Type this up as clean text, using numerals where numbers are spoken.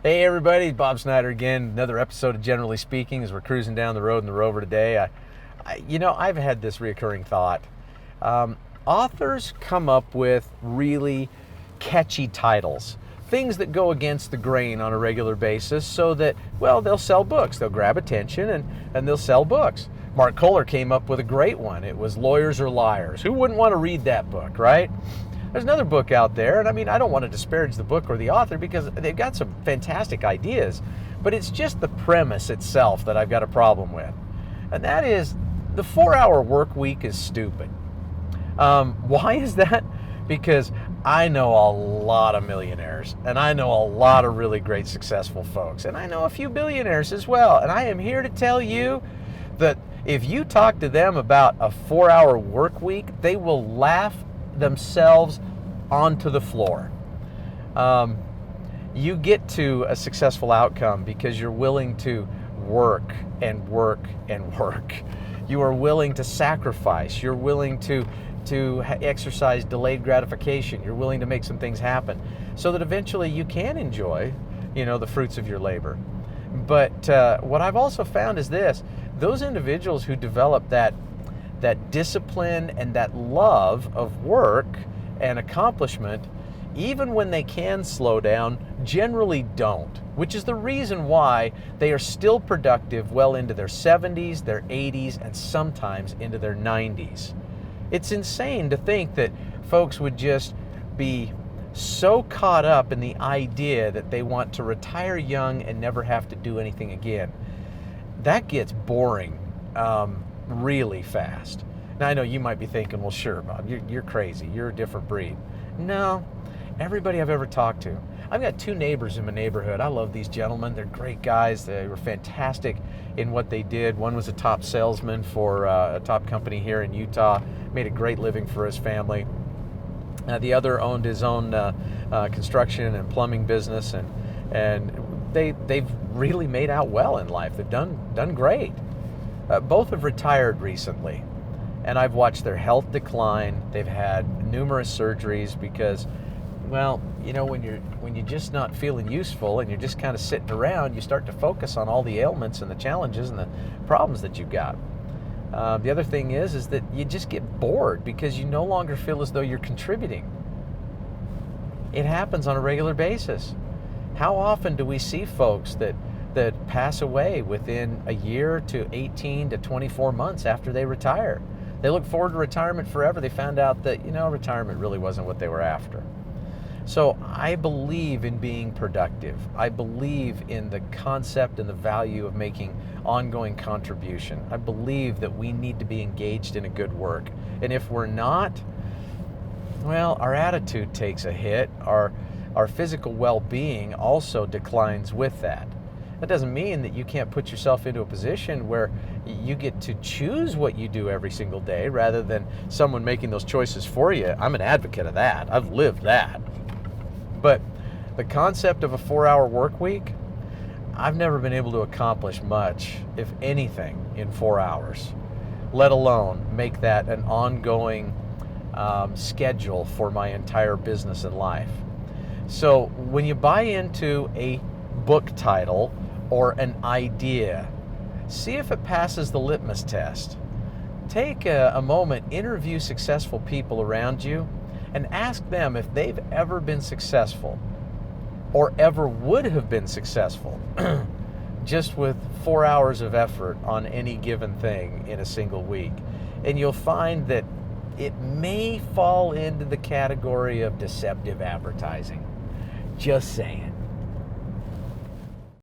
Hey everybody, Bob Snyder again. Another episode of Generally Speaking as we're cruising down the road in the Rover today. I've had this reoccurring thought. Authors come up with really catchy titles, things that go against the grain on a regular basis so that, well, they'll sell books. They'll grab attention and they'll sell books. Mark Kohler came up with a great one. It was Lawyers Are Liars. Who wouldn't want to read that book, right? There's another book out there, and I don't want to disparage the book or the author because they've got some fantastic ideas, but it's just the premise itself that I've got a problem with. And that is, the 4-hour work week is stupid. Why is that? Because I know a lot of millionaires, and I know a lot of really great successful folks, and I know a few billionaires as well, and I am here to tell you that if you talk to them about a 4-hour work week, they will laugh themselves onto the floor. You get to a successful outcome because you're willing to work and work and work. You are willing to sacrifice. You're willing to exercise delayed gratification. You're willing to make some things happen so that eventually you can enjoy, the fruits of your labor. But what I've also found is this: those individuals who develop that discipline and that love of work and accomplishment, even when they can slow down, generally don't, which is the reason why they are still productive well into their 70s, their 80s, and sometimes into their 90s. It's insane to think that folks would just be so caught up in the idea that they want to retire young and never have to do anything again. That gets boring really fast. Now I know you might be thinking, well, sure, Bob, you're crazy. You're a different breed. No, everybody I've ever talked to. I've got 2 neighbors in my neighborhood. I love these gentlemen. They're great guys. They were fantastic in what they did. One was a top salesman for a top company here in Utah, made a great living for his family. The other owned his own construction and plumbing business, and they've really made out well in life. They've done great. Both have retired recently, and I've watched their health decline. They've had numerous surgeries because, well, when you're just not feeling useful and you're just kind of sitting around, you start to focus on all the ailments and the challenges and the problems that you've got. The other thing is that you just get bored because you no longer feel as though you're contributing. It happens on a regular basis. How often do we see folks that pass away within a year to 18 to 24 months after they retire? They look forward to retirement forever. They found out that, retirement really wasn't what they were after. So I believe in being productive. I believe in the concept and the value of making ongoing contribution. I believe that we need to be engaged in a good work. And if we're not, well, our attitude takes a hit. Our physical well-being also declines with that. That doesn't mean that you can't put yourself into a position where you get to choose what you do every single day rather than someone making those choices for you. I'm an advocate of that. I've lived that. But the concept of a 4-hour work week, I've never been able to accomplish much, if anything, in 4 hours, let alone make that an ongoing schedule for my entire business and life. So when you buy into a book title or an idea, see if it passes the litmus test. Take a moment, interview successful people around you, and ask them if they've ever been successful or ever would have been successful just with 4 hours of effort on any given thing in a single week. And you'll find that it may fall into the category of deceptive advertising. Just saying.